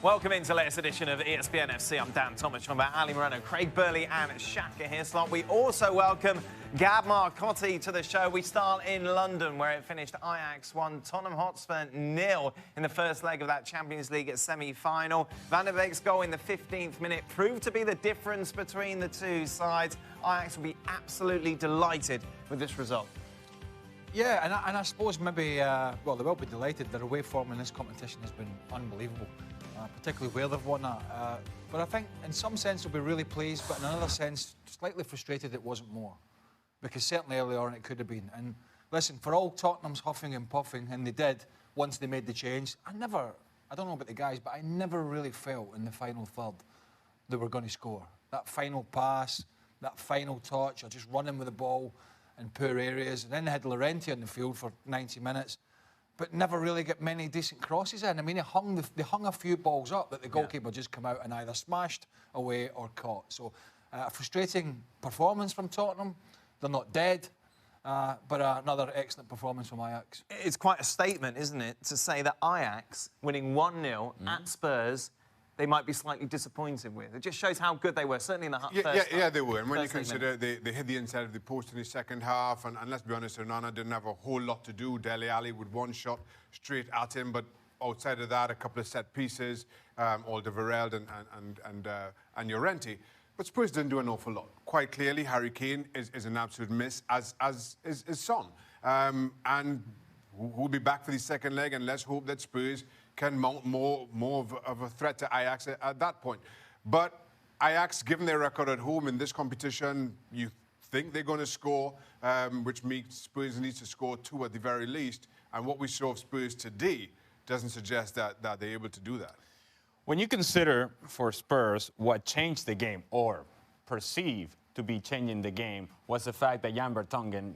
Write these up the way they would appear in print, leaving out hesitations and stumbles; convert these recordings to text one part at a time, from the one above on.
Welcome into the latest edition of ESPN FC. I'm Dan Thomas, joined by Ali Moreno, Craig Burley and Shaka Hislop. We also welcome Gab Marcotti to the show. We start in London, where it finished Ajax 1, Tottenham Hotspur 0 in the first leg of that Champions League semi-final. Van der Beek's goal in the 15th minute proved to be the difference between the two sides. Ajax will be absolutely delighted with this result. Yeah, and I suppose maybe, well, they will be delighted. Their away form in this competition has been unbelievable. Particularly where they've won that. But I think in some sense they'll be really pleased, but in another sense slightly frustrated it wasn't more. Because certainly early on it could have been. And listen, for all Tottenham's huffing and puffing, and they did once they made the change, I don't know about the guys, but I never really felt in the final third they were going to score. That final pass, that final touch, or just running with the ball in poor areas. And then they had Llorente on the field for 90 minutes. But never really get many decent crosses in. I mean, they hung a few balls up that the goalkeeper just come out and either smashed away or caught. So, a frustrating performance from Tottenham. They're not dead, but another excellent performance from Ajax. It's quite a statement, isn't it, to say that Ajax winning 1-0 at Spurs, they might be slightly disappointed with. It just shows how good they were, certainly in the first half. Yeah, they were. And when you consider they hit the inside of the post in the second half, and let's be honest, Onana didn't have a whole lot to do. Dele Alli with one shot straight at him, but outside of that, a couple of set pieces, Alderweireld and Llorente. But Spurs didn't do an awful lot. Quite clearly, Harry Kane is an absolute miss, as is Son. And we'll be back for the second leg, and let's hope that Spurs can mount more of a threat to Ajax at that point. But Ajax, given their record at home in this competition, you think they're going to score, which means Spurs needs to score 2 at the very least. And what we saw of Spurs today doesn't suggest that they're able to do that. When you consider for Spurs what changed the game, or perceived to be changing the game, was the fact that Jan Vertonghen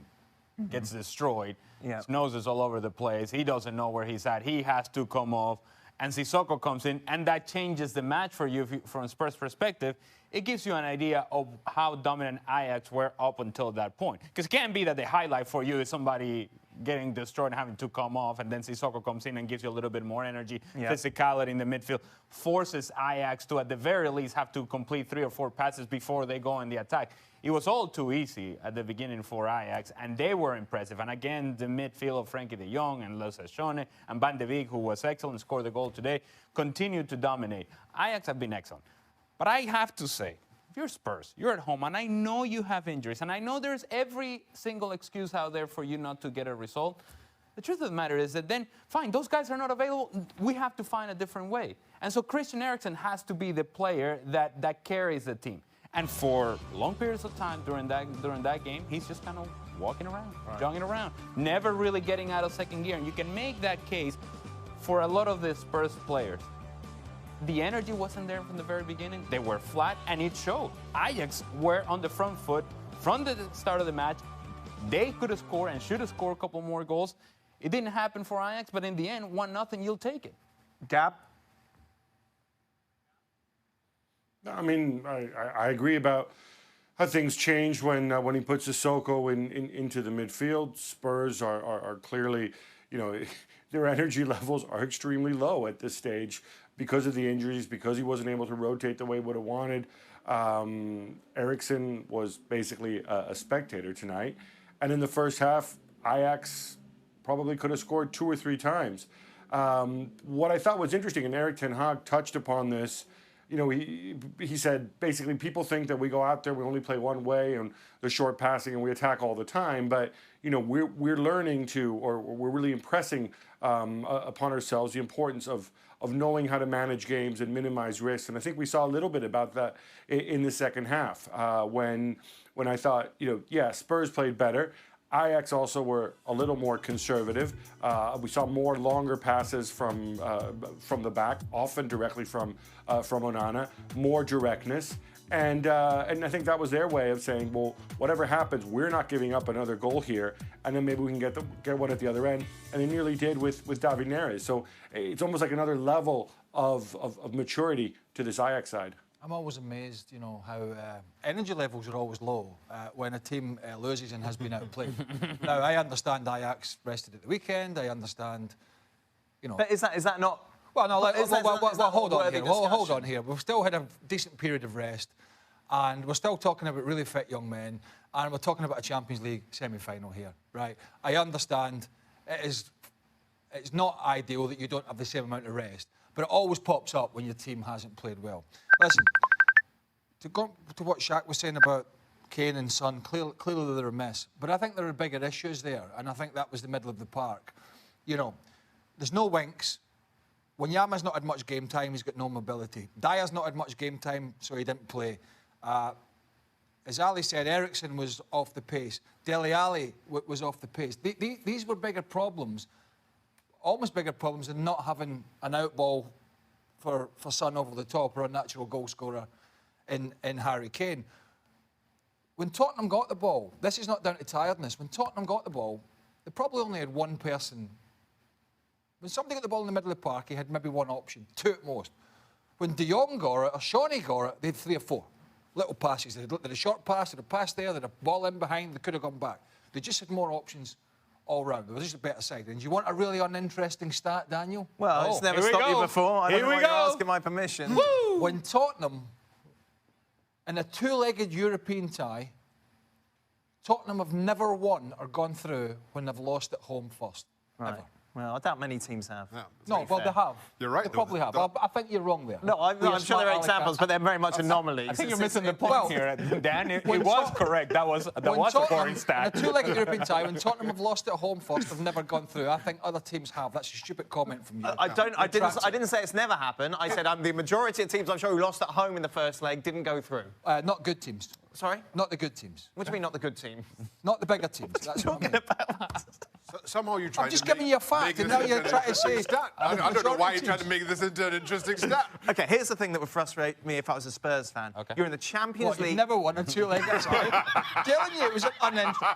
gets destroyed. His nose is all over the place. He doesn't know where he's at. He has to come off. And Sissoko comes in, and that changes the match for you from Spurs' perspective. It gives you an idea of how dominant Ajax were up until that point. Because it can't be that the highlight for you is somebody getting destroyed and having to come off, and then Sissoko comes in and gives you a little bit more energy. Physicality in the midfield forces Ajax to, at the very least, have to complete 3 or 4 passes before they go in the attack. It was all too easy at the beginning for Ajax, and they were impressive. And again, the midfield of Frenkie de Jong and Lo Celso and Van de Beek, who was excellent, scored the goal today, continued to dominate. Ajax have been excellent. But I have to say, if you're Spurs, you're at home, and I know you have injuries, and I know there's every single excuse out there for you not to get a result. The truth of the matter is that then, fine, those guys are not available. We have to find a different way. And so Christian Eriksen has to be the player that carries the team. And for long periods of time during that game, he's just kind of walking around, jogging around, never really getting out of second gear. And you can make that case for a lot of the Spurs players. The energy wasn't there from the very beginning. They were flat, and it showed. Ajax were on the front foot from the start of the match. They could have scored and should have scored a couple more goals. It didn't happen for Ajax, but in the end, 1-0, you'll take it. Gab? I mean, I agree about how things changed when he puts Sissoko into the midfield. Spurs are clearly, you know, their energy levels are extremely low at this stage because of the injuries, because he wasn't able to rotate the way he would have wanted. Eriksen was basically a spectator tonight. And in the first half, Ajax probably could have scored 2 or 3 times. What I thought was interesting, and Erik ten Hag touched upon this, you know, he said, basically, people think that we go out there, we only play one way, and the short passing, and we attack all the time. But, you know, we're learning to, or we're really impressing upon ourselves the importance of knowing how to manage games and minimize risks. And I think we saw a little bit about that in the second half when I thought, you know, yeah, Spurs played better. Ajax also were a little more conservative. We saw more longer passes from the back, often directly from Onana, more directness. And I think that was their way of saying, well, whatever happens, we're not giving up another goal here, and then maybe we can get one at the other end. And they nearly did with David Neres. So it's almost like another level of maturity to this Ajax side. I'm always amazed, you know, how energy levels are always low when a team loses and has been outplayed. Now, I understand Ajax rested at the weekend. I understand, you know. But is that not Well, no, Is that- is that hold on worthy here. Hold discussion? on here. We've still had a decent period of rest, and we're still talking about really fit young men, and we're talking about a Champions League semi-final here, right? I understand it's not ideal that you don't have the same amount of rest, but it always pops up when your team hasn't played well. Listen, to go to what Shaq was saying about Kane and Son, clearly they're a mess, but I think there are bigger issues there, and I think that was the middle of the park. You know, there's no Winks. Wanyama's not had much game time, he's got no mobility. Dyer's not had much game time, so he didn't play. As Ali said, Eriksson was off the pace. Dele Alli was off the pace. These were bigger problems, almost bigger problems than not having an out ball for Son over the top or a natural goal scorer in Harry Kane. When Tottenham got the ball, this is not down to tiredness, when Tottenham got the ball, they probably only had one person. When somebody got the ball in the middle of the park, he had maybe one option, two at most. When De Jong got it, or Shawnee got it, they had 3 or 4 little passes. They had a short pass, they had a pass there, they had a ball in behind, they could have gone back. They just had more options all round. There was just a better side. And do you want a really uninteresting stat, Daniel? Well, it's never stopped you before. I don't know why you're asking my permission. Woo! When Tottenham, in a 2-legged European tie, Tottenham have never won or gone through when they've lost at home first. Right. Ever. Well, I doubt many teams have. Yeah. No, well, they have. You're right, They though. probably have. I think you're wrong there. No, I'm sure there are examples, but they're very much anomalies. I think you're It's- missing the point well, here, Dan. It when was Tot- correct. That was a boring stat. In a 2-legged European tie, when Tottenham have lost at home first, they've never gone through. I think other teams have. That's a stupid comment from you. I didn't say it's never happened. I said the majority of teams I'm sure who lost at home in the first leg didn't go through. Not good teams. Sorry? Not the good teams. What do you mean not the good team? Not the bigger teams. That's what I mean. Somehow you're trying I'm just to giving you a fact, make and this now you're into an trying to say... interesting stat. I don't know why you're majority trying to make this into an interesting stat. Okay, here's the thing that would frustrate me if I was a Spurs fan. Okay. You're in the Champions What, League. you've never won a 2-legged tie? I'm telling you, it was an uninteresting...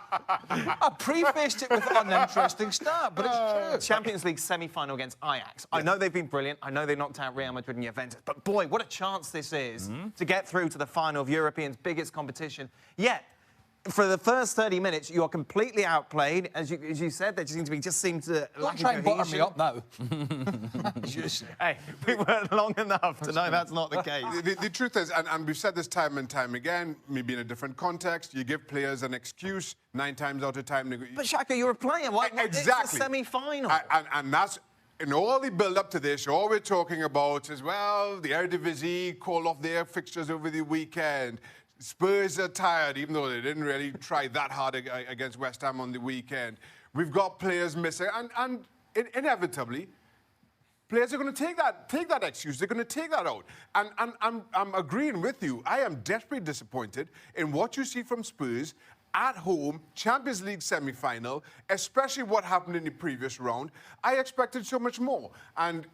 I prefaced it with an uninteresting stat, but it's true. Champions League semi-final against Ajax. I know they've been brilliant. I know they knocked out Real Madrid and Juventus. But boy, what a chance this is to get through to the final of Europeans' biggest competition. Yet, for the first 30 minutes, you are completely outplayed. As you said, there just seem to Don't lack try and butter me cohesion. up now. Just- Hey, we worked long enough to know that's not the case. The truth is, and we've said this time and time again, maybe in a different context, you give players an excuse 9 times out of time. But Shaka, you're a player. Why, Exactly. It's a semi-final. And that's, in all the build-up to this, all we're talking about is, well, the Eredivisie called off their fixtures over the weekend. Spurs are tired, even though they didn't really try that hard against West Ham on the weekend. We've got players missing, and inevitably, players are going to take that excuse. They're going to take that out. And I'm agreeing with you. I am desperately disappointed in what you see from Spurs at home, Champions League semi-final, especially what happened in the previous round. I expected so much more. And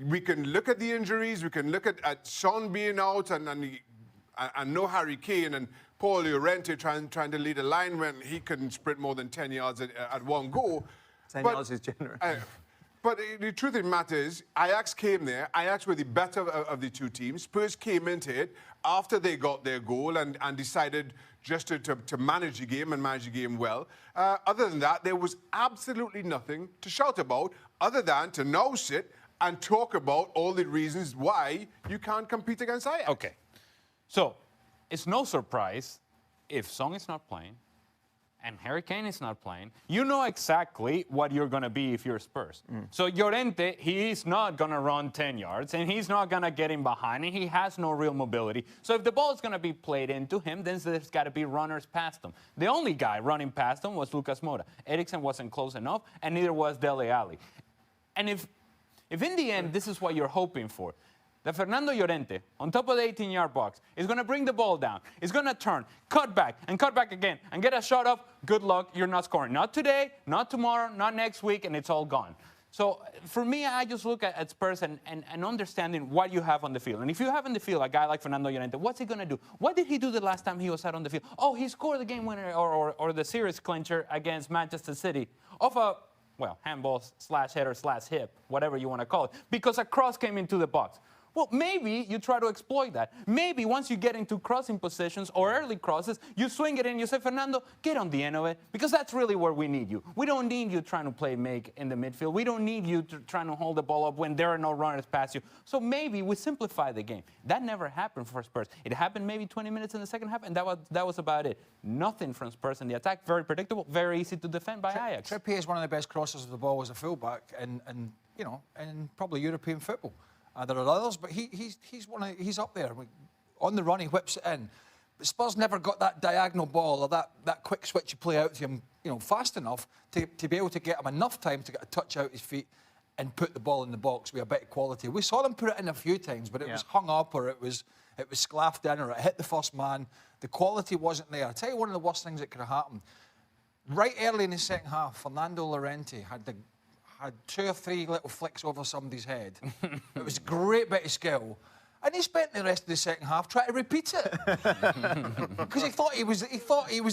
we can look at the injuries. We can look at Son being out and no Harry Kane and Paul Llorente trying to lead a line when he couldn't sprint more than 10 yards at one go. 10 yards is generous. But the truth of the matter is, Ajax came there. Ajax were the better of the two teams. Spurs came into it after they got their goal and decided just to manage the game and manage the game well. Other than that, there was absolutely nothing to shout about other than to now sit and talk about all the reasons why you can't compete against Ajax. Okay. So, it's no surprise if Son is not playing and Harry Kane is not playing. You know exactly what you're going to be if you're Spurs. So, Llorente, he is not going to run 10 yards, and he's not going to get in behind, and he has no real mobility. So, if the ball is going to be played into him, then there's got to be runners past him. The only guy running past him was Lucas Moura. Eriksson wasn't close enough, and neither was Dele Alli. And if in the end this is what you're hoping for, that Fernando Llorente, on top of the 18-yard box, is going to bring the ball down, is going to turn, cut back again, and get a shot up, good luck, you're not scoring. Not today, not tomorrow, not next week, and it's all gone. So, for me, I just look at Spurs and understanding what you have on the field. And if you have on the field a guy like Fernando Llorente, what's he going to do? What did he do the last time he was out on the field? Oh, he scored the game winner or the series clincher against Manchester City off a, well, handball /header/hip, whatever you want to call it, because a cross came into the box. Well, maybe you try to exploit that. Maybe once you get into crossing positions or early crosses, you swing it in and you say, Fernando, get on the end of it, because that's really where we need you. We don't need you trying to play make in the midfield. We don't need you trying to hold the ball up when there are no runners past you. So maybe we simplify the game. That never happened for Spurs. It happened maybe 20 minutes in the second half, and that was about it. Nothing from Spurs in the attack. Very predictable, very easy to defend by Ajax. Trippier is one of the best crossers of the ball as a fullback, and you know, in probably European football. There are others, but he's up there. On the run, he whips it in. But Spurs never got that diagonal ball or that quick switch you play out to him, you know, fast enough to be able to get him enough time to get a touch out his feet and put the ball in the box with a bit of quality. We saw them put it in a few times, but it was hung up, or it was sclaffed in, or it hit the first man. The quality wasn't there. I'll tell you one of the worst things that could have happened. Right early in the second half, Fernando Llorente had 2 or 3 little flicks over somebody's head. It was a great bit of skill. And he spent the rest of the second half trying to repeat it. Because he thought he was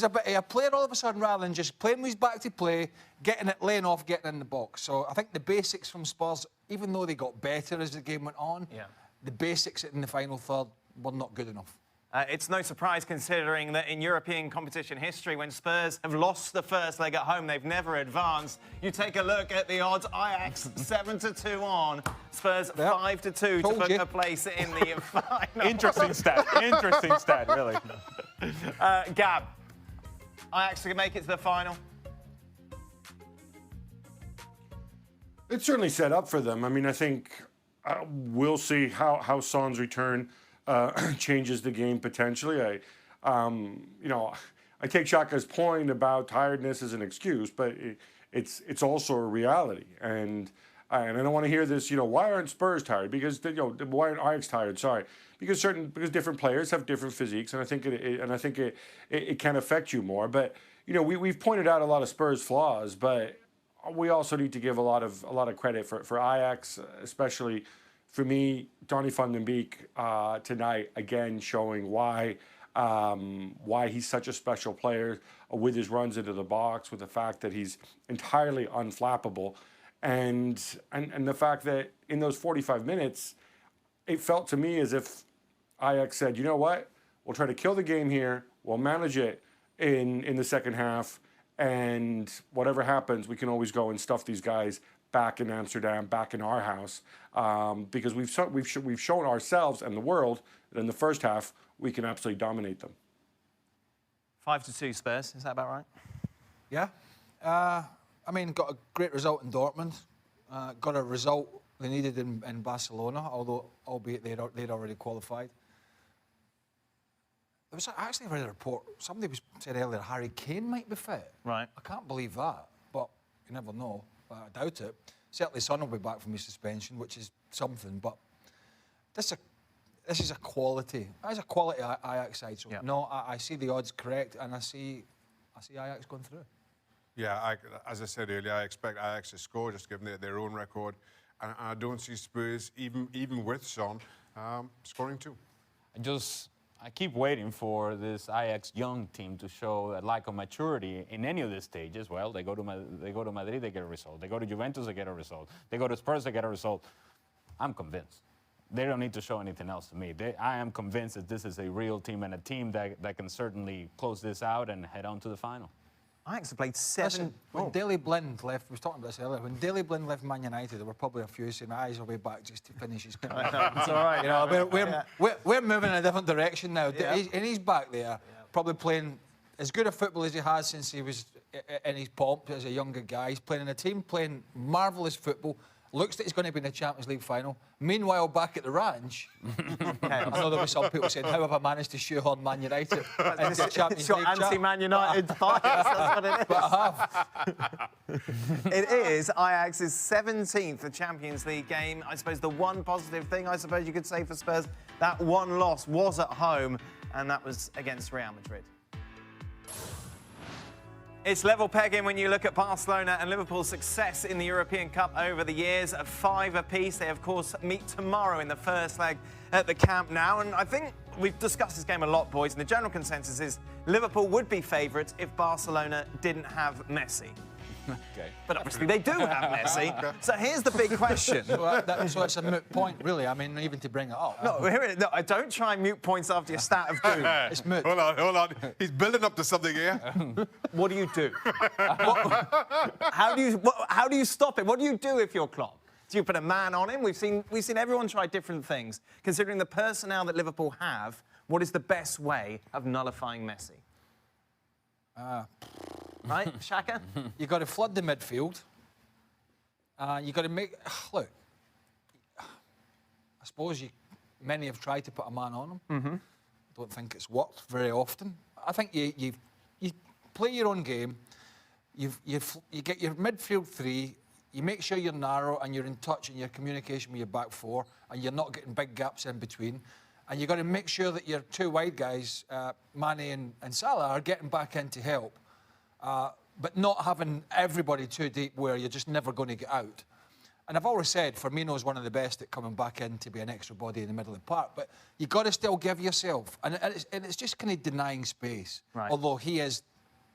a bit of a player all of a sudden, rather than just playing with his back to play, getting it, laying off, getting in the box. So I think the basics from Spurs, even though they got better as the game went on, the basics in the final third were not good enough. It's no surprise, considering that in European competition history, when Spurs have lost the first leg at home, they've never advanced. You take a look at the odds. Ajax 7-2 on. Spurs 5-2 to book a place in the final. Interesting stat, really. Gab, Ajax can make it to the final. It's certainly set up for them. I mean, I think we'll see how Son's return changes the game potentially. You know, I take Shaka's point about tiredness as an excuse, but it's also a reality. And I don't want to hear this. You know, why aren't Spurs tired? Because why aren't Ajax tired? Sorry, because different players have different physiques, and I think it can affect you more. But you know, we've pointed out a lot of Spurs flaws, but we also need to give a lot of credit for Ajax, especially. For me, Donny van den Beek tonight, again, showing why he's such a special player with his runs into the box, with the fact that he's entirely unflappable, and the fact that in those 45 minutes, it felt to me as if Ajax said, you know what, we'll try to kill the game here, we'll manage it in the second half, and whatever happens, we can always go and stuff these guys back in Amsterdam, back in our house, because we've shown ourselves and the world that in the first half we can absolutely dominate them. 5-2 Spurs, is that about right? Yeah. I mean, got a great result in Dortmund. Got a result they needed in Barcelona, albeit they'd already qualified. There was actually read a report. Somebody said earlier Harry Kane might be fit. Right. I can't believe that, but you never know. I doubt it. Certainly, Son will be back from his suspension, which is something. But this is a quality. That is a quality Ajax side. So no, I see the odds correct, and I see Ajax going through. Yeah, as I said earlier, I expect Ajax to score, just given their own record, and I don't see Spurs, even with Son, scoring too. I keep waiting for this Ajax young team to show a lack of maturity in any of the stages. Well, they go to Madrid, they get a result. They go to Juventus, they get a result. They go to Spurs, they get a result. I'm convinced. They don't need to show anything else to me. I am convinced that this is a real team, and a team that can certainly close this out and head on to the final. Ajax have played 7... Listen, when Daley Blind left, we was talking about this earlier, when Daley Blind left Man United, there were probably a few saying, eyes will be back just to finish his career. It's all right. You know, we're moving in a different direction now. Yeah. And he's back there, probably playing as good a football as he has since he was in his pomp as a younger guy. He's playing in a team, playing marvellous football. Looks like he's going to be in the Champions League final. Meanwhile, back at the ranch, I know there were some people saying, how have I managed to shoehorn Man United into the Champions League? It's your anti-Man United bias, that's what it is. But I have. It is Ajax's 17th Champions League game. I suppose the one positive thing, I suppose you could say for Spurs, that one loss was at home, and that was against Real Madrid. It's level pegging when you look at Barcelona and Liverpool's success in the European Cup over the years. 5 apiece. They, of course, meet tomorrow in the first leg at the Camp Nou. And I think we've discussed this game a lot, boys, and the general consensus is Liverpool would be favourites if Barcelona didn't have Messi. Okay. But obviously they do have Messi. So here's the big question. So it's a moot point, really. I mean, even to bring it up. No, don't try and mute points after your stat of doom. It's moot. Hold on. He's building up to something here. What do you do? How do you stop it? What do you do if you're Klopp? Do you put a man on him? We've seen everyone try different things. Considering the personnel that Liverpool have, what is the best way of nullifying Messi? Right, Shaka? You've got to flood the midfield. You've got to make... Look, I suppose many have tried to put a man on him. I don't think it's worked very often. I think you play your own game. You get your midfield three. You make sure you're narrow and you're in touch in your communication with your back four, and you're not getting big gaps in between. And you've got to make sure that your two wide guys, Mane and Salah, are getting back in to help. But not having everybody too deep where you're just never going to get out. And I've always said Firmino's one of the best at coming back in to be an extra body in the middle of the park. But you've got to still give yourself. And it's just kind of denying space. Right. Although he is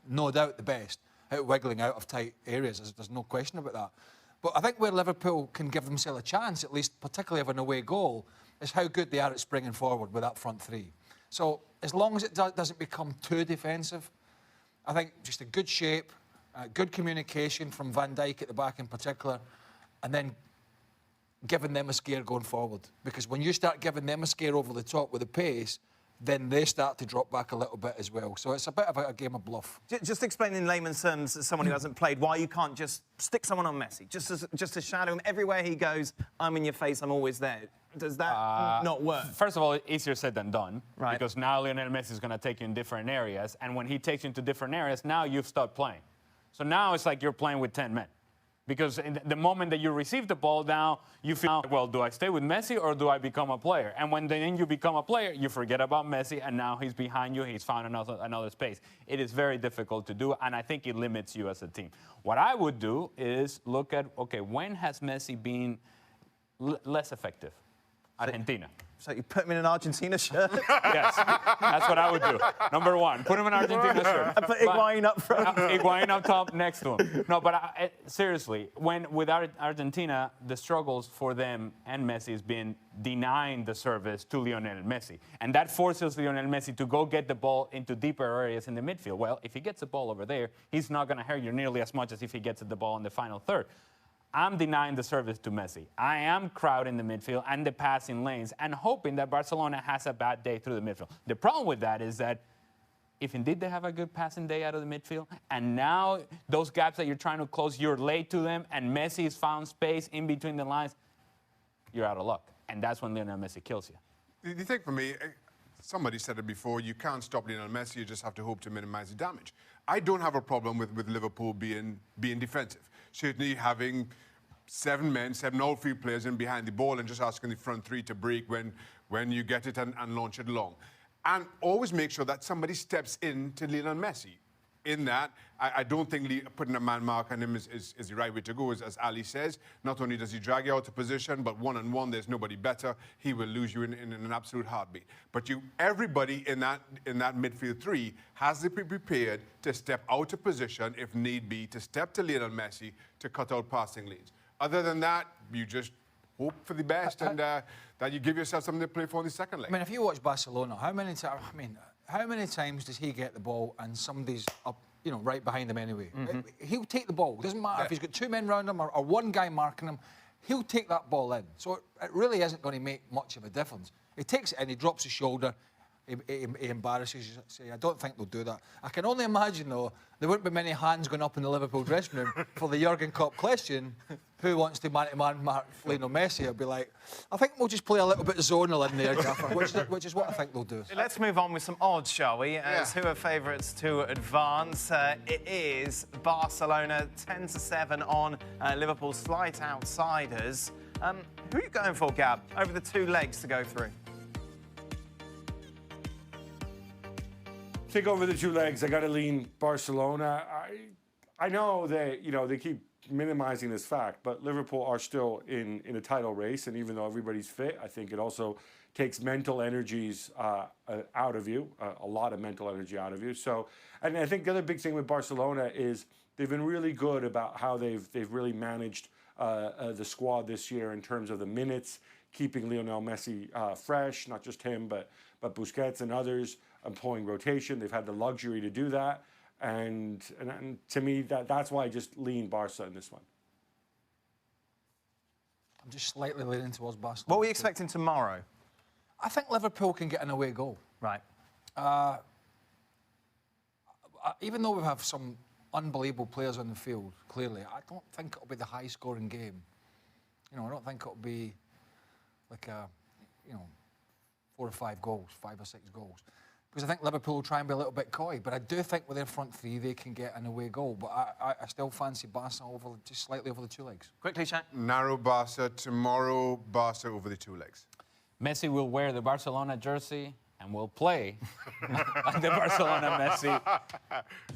no doubt the best at wiggling out of tight areas. There's no question about that. But I think where Liverpool can give themselves a chance, at least particularly of an away goal, is how good they are at springing forward with that front three. So as long as it doesn't become too defensive, I think just a good shape, good communication from Van Dijk at the back in particular, and then giving them a scare going forward. Because when you start giving them a scare over the top with the pace, then they start to drop back a little bit as well. So it's a bit of a game of bluff. Just explain in layman's terms, as someone who hasn't played, why you can't just stick someone on Messi, just to shadow him everywhere he goes. I'm in your face. I'm always there. Does that not work? First of all, easier said than done. Right. Because now Lionel Messi is going to take you in different areas. And when he takes you into different areas, now you've stopped playing. So now it's like you're playing with 10 men. Because in the moment that you receive the ball now, you feel, well, do I stay with Messi or do I become a player? And when then you become a player, you forget about Messi, and now he's behind you. He's found another space. It is very difficult to do, and I think it limits you as a team. What I would do is look at, okay, when has Messi been less effective? Argentina. So you put him in an Argentina shirt? Yes, that's what I would do. Number one, put him in an Argentina shirt. And put Higuain up front. Higuain up top next to him. No, but seriously, with Argentina, the struggles for them and Messi has been denying the service to Lionel Messi. And that forces Lionel Messi to go get the ball into deeper areas in the midfield. Well, if he gets the ball over there, he's not going to hurt you nearly as much as if he gets the ball in the final third. I'm denying the service to Messi. I am crowding the midfield and the passing lanes and hoping that Barcelona has a bad day through the midfield. The problem with that is that if indeed they have a good passing day out of the midfield, and now those gaps that you're trying to close, you're late to them, and Messi has found space in between the lines, you're out of luck. And that's when Lionel Messi kills you. The thing for me, somebody said it before, you can't stop Lionel Messi, you just have to hope to minimize the damage. I don't have a problem with Liverpool being defensive. Certainly having 7 men, 7 outfield players in behind the ball and just asking the front three to break when you get it and launch it long. And always make sure that somebody steps in to Lionel Messi. In that, I don't think putting a man mark on him is the right way to go, as Ali says. Not only does he drag you out of position, but one-on-one, there's nobody better. He will lose you in an absolute heartbeat. But everybody in that midfield three has to be prepared to step out of position, if need be, to step to Lionel Messi to cut out passing lanes. Other than that, you just hope for the best and that you give yourself something to play for in the second leg. I mean, if you watch Barcelona, how many times does he get the ball and somebody's up, right behind him anyway? He'll take the ball. Doesn't matter if he's got 2 men round him or one guy marking him. He'll take that ball in. So it really isn't going to make much of a difference. He takes it in, he drops his shoulder, he embarrasses you. Say, I don't think they'll do that. I can only imagine, though, there wouldn't be many hands going up in the Liverpool dressing room for the Jurgen Klopp question, who wants to man-to-man mark Lionel Messi? It'll be like, I think we'll just play a little bit zonal in there, Gaffer, which is what I think they'll do. Let's move on with some odds, shall we? As who are favourites to advance? It is Barcelona 10-7 on Liverpool, slight outsiders. Who are you going for, Gab, over the 2 legs to go through? Think over the 2 legs. I got to lean Barcelona. I know they keep minimizing this fact, but Liverpool are still in a title race, and even though everybody's fit, I think it also takes mental energies out of you, a lot of mental energy out of you. So, and I think the other big thing with Barcelona is they've been really good about how they've really managed the squad this year in terms of the minutes, keeping Lionel Messi fresh, not just him, but Busquets and others, employing rotation. They've had the luxury to do that. And to me, that's why I just lean Barca in this one. I'm just slightly leaning towards Barcelona. What were you expecting tomorrow? I think Liverpool can get an away goal. Right. Even though we have some unbelievable players on the field, clearly, I don't think it'll be the high-scoring game. I don't think it'll be like 4 or 5 goals, 5 or 6 goals. Because I think Liverpool will try and be a little bit coy. But I do think with their front three, they can get an away goal. But I still fancy Barca just slightly over the 2 legs. Quickly, Shaq. Narrow Barca tomorrow, Barca over the 2 legs. Messi will wear the Barcelona jersey and will play like the Barcelona Messi.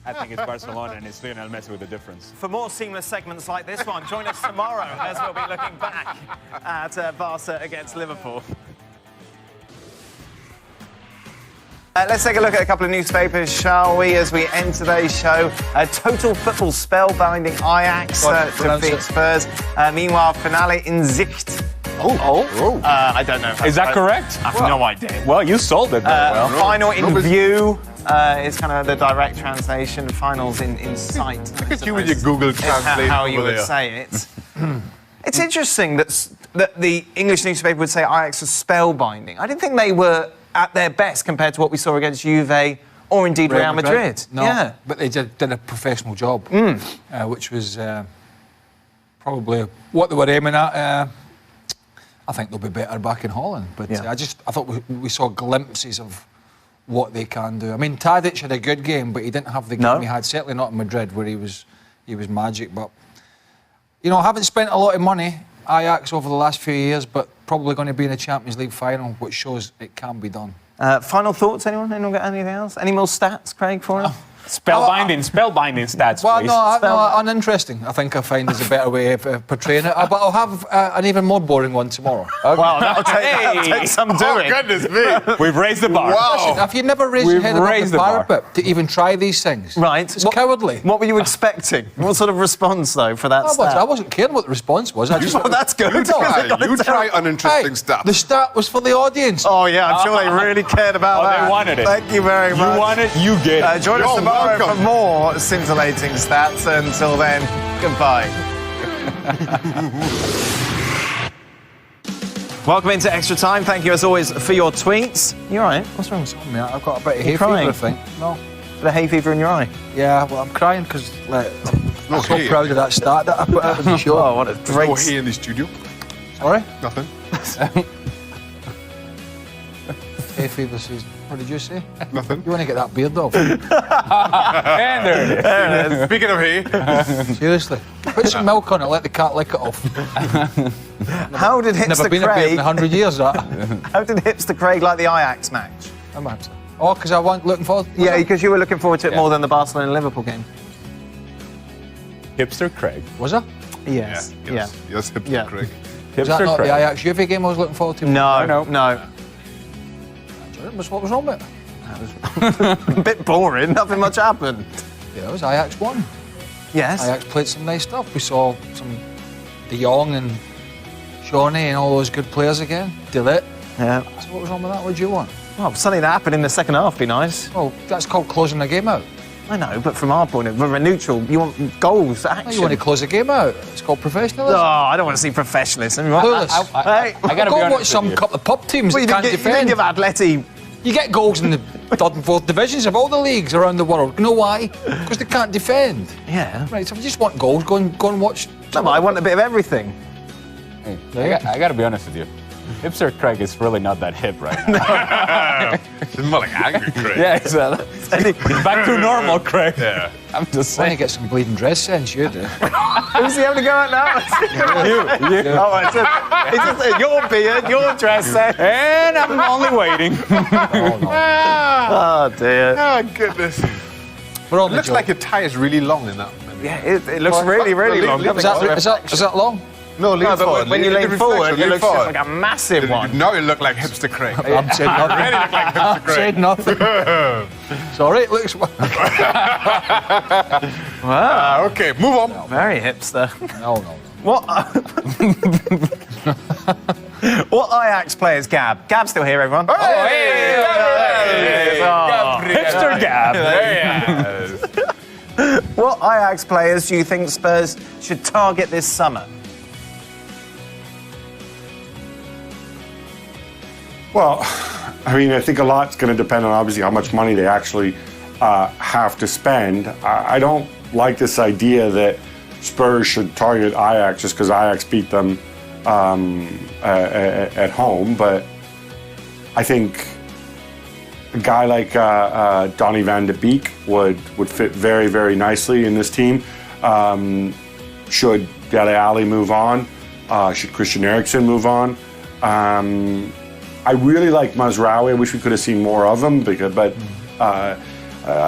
I think it's Barcelona and it's Lionel Messi with the difference. For more seamless segments like this one, join us tomorrow as we'll be looking back at Barca against Liverpool. Let's take a look at a couple of newspapers, shall we, as we end today's show. Total football spellbinding Ajax defeat Spurs. Meanwhile, finale in Zicht. I don't know. Is that correct? I have no idea. Well, you sold it very well. Final in view is kind of the direct translation. Finals in sight. Look at you with your Google Translate. How you would say it. It's interesting that the English newspaper would say Ajax was spellbinding. I didn't think they were at their best compared to what we saw against Juve or indeed Real Madrid. No, yeah. But they did a professional job, which was probably what they were aiming at. I think they'll be better back in Holland, but I thought we saw glimpses of what they can do. I mean, Tadic had a good game, but he didn't have the game he had. Certainly not in Madrid, where he was magic. But I haven't spent a lot of money Ajax over the last few years, but probably going to be in the Champions League final, which shows it can be done. Final thoughts, anyone? Anyone got anything else? Any more stats, Craig, for us? Spellbinding stats, well, please. no, uninteresting, I think I find is a better way of portraying it. But I'll have an even more boring one tomorrow. Okay. Well, that'll take some doing. Oh, goodness me. We've raised the bar. Wow. Listen, if you never raised your head above the parapet to even try these things, it's cowardly. What were you expecting? What sort of response, though, for that stat? I wasn't caring what the response was. That's good. You try uninteresting stuff. The stat was for the audience. Oh, yeah, I'm sure they really cared about that. They wanted it. Thank you very much. You want it, you get it. Join us tomorrow for more scintillating stats. Until then, goodbye. Welcome into Extra Time. Thank you, as always, for your tweets. You all right? What's wrong with me? I've got a bit of hay fever, I think. No. The hay fever in your eye? Yeah, well, I'm crying because I'm so proud of that stat that I put out on the show. Oh, what a great... No hay in the studio. Sorry? Nothing. Hay fever season. What did you say? Nothing. You want to get that beard off? And there it is. Speaking of hay. Seriously. Put some milk on it, let the cat lick it off. How did Hipster Never been Craig... a beard in 100 years, that. How did Hipster Craig like the Ajax match? Oh, because I wasn't looking forward to it? Yeah, because you were looking forward to it more than the Barcelona-Liverpool game. Hipster Craig. Was I? Yes. Yes, Hipster Craig. Was that not the Ajax Juve game I was looking forward to? No. What was wrong with it? A bit boring, nothing much happened. Yeah, it was Ajax won. Yes. Ajax played some nice stuff. We saw some De Jong and Shawnee and all those good players again. De Ligt. Yeah. So what was wrong with that? What did you want? Well, something that happened in the second half would be nice. Well, that's called closing the game out. I know, but from our point of view, we're neutral. You want goals, action. No, you want to close the game out. It's called professionalism. Oh, I don't want to see professionalism. I gotta go be and watch honest some with you. couple of pub teams that can't You defend. give Atleti... You get goals in the third and fourth divisions of all the leagues around the world. You know why? Because they can't defend. Yeah. Right, so if you just want goals, go and watch. No, but I want a bit of everything. Hey, I got to be honest with you. Hipster Craig is really not that hip right now. It's more like angry Craig. Yeah, exactly. Back to normal, Craig. Yeah. I'm just Trying saying. to get some bleeding dress sense, you do. Who's he having to go at now? You. Oh, it's just your beard, your dress set. And I'm only waiting. Oh, dear. Oh, goodness. We're on It looks like your tie is really long in that. Yeah, it looks really, really long. Is that long? No, lean No, but forward. when you lean forward, it lean looks forward. like a massive one. Now you look like hipster Craig. I'm saying nothing. Really look like hipster I'm Craig. saying nothing. Sorry, it looks... Wow. Okay, move on. Very hipster. No. What? What Ajax players, Gab? Gab's still here, everyone. Hey! Hipster Gab. What Ajax players do you think Spurs should target this summer? Well, I mean, I think a lot's going to depend on obviously how much money they actually have to spend. I don't like this idea that Spurs should target Ajax just because Ajax beat them at home, but I think a guy like Donny van de Beek would fit very, very nicely in this team. Should Dele Alli move on? Should Christian Eriksen move on? I really like Mazraoui. I wish we could have seen more of him, but I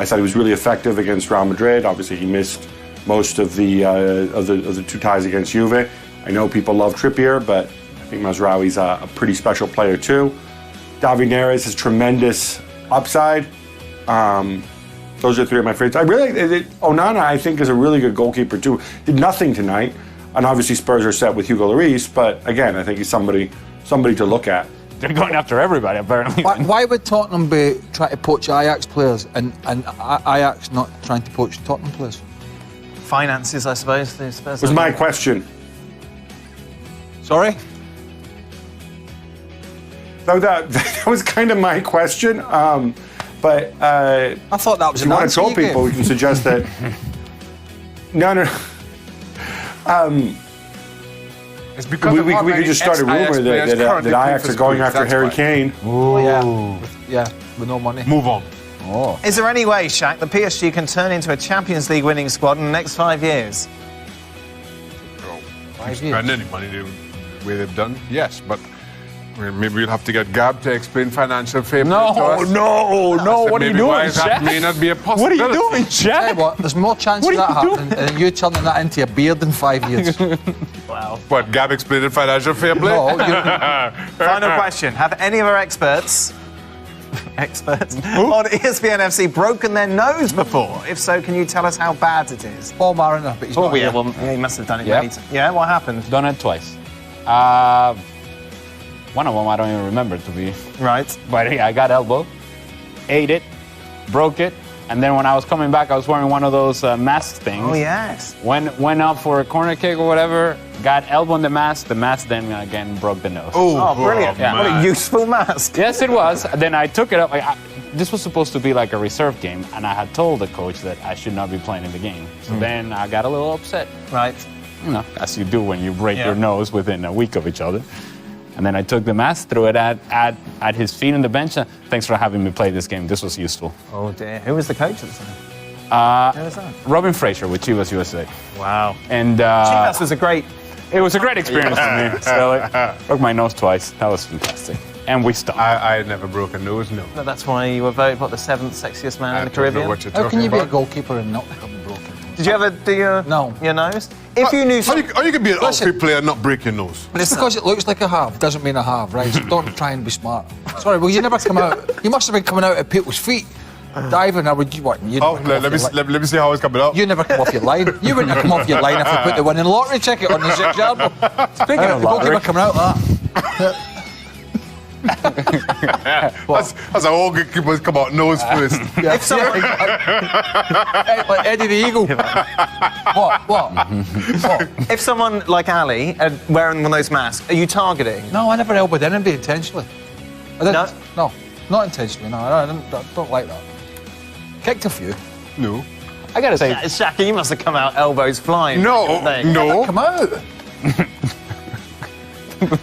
thought he was really effective against Real Madrid. Obviously, he missed most of the two ties against Juve. I know people love Trippier, but I think Mazraoui's a pretty special player too. David Neres has tremendous upside. Those are three of my favorites. I really Onana, I think, is a really good goalkeeper too. Did nothing tonight, and obviously Spurs are set with Hugo Lloris. But again, I think he's somebody to look at. They're going after everybody, apparently. Why would Tottenham be trying to poach Ajax players and Ajax not trying to poach Tottenham players? Finances, I suppose. The Spurs Was my question. Sorry? No, that was kind of my question. But I thought that was if you want to troll people, we can suggest that. No. It's because We could just start a rumor that Ajax are going after Harry Kane. Yeah, with no money. Move on. Oh. Is there any way, Shaq, the PSG can turn into a Champions League winning squad in the next 5 years? Spend any money the way they've done, yes, but maybe we'll have to get Gab to explain financial fair play to us. No. What are you doing, That may Shaq? not be a What are possibility. you doing, Tell you Shaq? what, there's more chance of that happening than you turning that into a beard in 5 years. Wow. What, Gab explained financial fair play? No, Final question. Have any of our experts on ESPN FC broken their nose before? If so, can you tell us how bad it is? Paul Mariner, but he's not here. Well, he must have done it Yep. many times. Yeah, what happened? Done it twice. One of them I don't even remember, to be. Right. But yeah, I got elbowed, ate it, broke it, and then when I was coming back, I was wearing one of those mask things. Oh, yes. Went up for a corner kick or whatever, got elbow in the mask then again broke the nose. Oh, brilliant. Yeah. What a useful mask. Yes, it was. Then I took it up. This was supposed to be like a reserve game, and I had told the coach that I should not be playing in the game. So then I got a little upset. Right. You know, as you do when you break your nose within a week of each other. And then I took the mask, threw it at his feet on the bench. Thanks for having me play this game. This was useful. Oh, dear. Who was the coach at the time? Who was that? Robin Fraser with Chivas USA. Wow. And Chivas was a great... it was a great experience for me. So, broke my nose twice. That was fantastic. And we stopped. I never broke a nose, no. No, that's why you were voted, what, the 7th sexiest man in the Caribbean? What you're How can you be a about. goalkeeper and not have a broken nose? Did you ever do your nose? If you knew... How you can be an outfield player and not break your nose? Just because it looks like a half doesn't mean a half, right? So don't try and be smart. Sorry, well, you never come out... You must have been coming out at people's feet. Diving, or would you what? You Let me see how it's coming out. You never come off your line. You wouldn't have come off your line if you put the winning lottery ticket on the 6-yard. Speaking of the goalkeeper coming out that. That's how all goalkeepers come out nose first. If someone... Like Eddie the Eagle. What? If someone like Ali wearing one of those masks, are you targeting? No, I never elbowed anybody intentionally. I didn't. No? No, not intentionally. No, I don't like that. Kicked a few. No. I gotta say, Shaka, you must have come out elbows flying. No. Come out.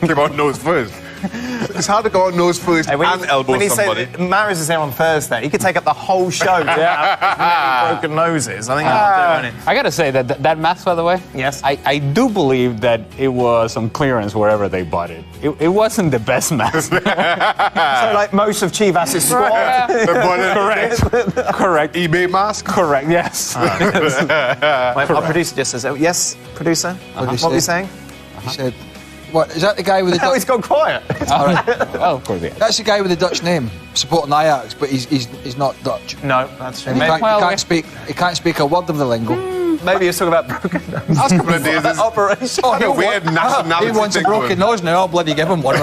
Came out nose first. It's hard to go on nose first and elbow somebody. Say Maris is here on Thursday, he could take up the whole show. Broken noses. I think that'll do it. I got to say that mask, by the way. Yes. I do believe that it was on clearance wherever they bought it. It wasn't the best mask. So like most of Chivas' squad. Correct. Correct. eBay mask? Correct, yes. Our producer just says, yes, producer? What were you saying? He said, what, is that the guy with the... No, he's gone quiet. All right. Well, of course, yeah. That's the guy with the Dutch name, supporting Ajax, but he's not Dutch. No, that's true. And he can't speak a word of the lingo. Maybe you're talking about broken nose. Last couple of days. Operation. Oh, Nationality he wants a broken nose now. I'll bloody give him one. He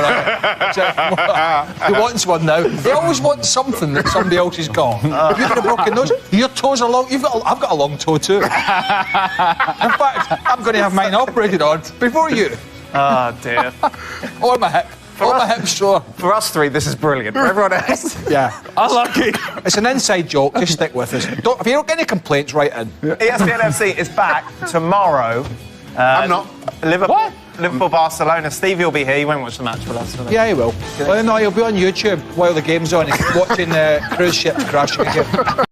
wants one now. He always wants something that somebody else has got. If you've got a broken nose, your toes are long. I've got a long toe too. In fact, I'm going to have mine operated on before you. Oh, dear. Or my hip. Or my hip sore. For us three, this is brilliant. For everyone else... Yeah. Unlucky. It's an inside joke. Just stick with us. If you don't get any complaints, write in. ESPN FC is back tomorrow. I'm not. Liverpool-Barcelona. Stevie will be here. He won't watch the match with us. Yeah, he will. Well, no, he'll be on YouTube while the game's on. He's watching cruise ships crashing again.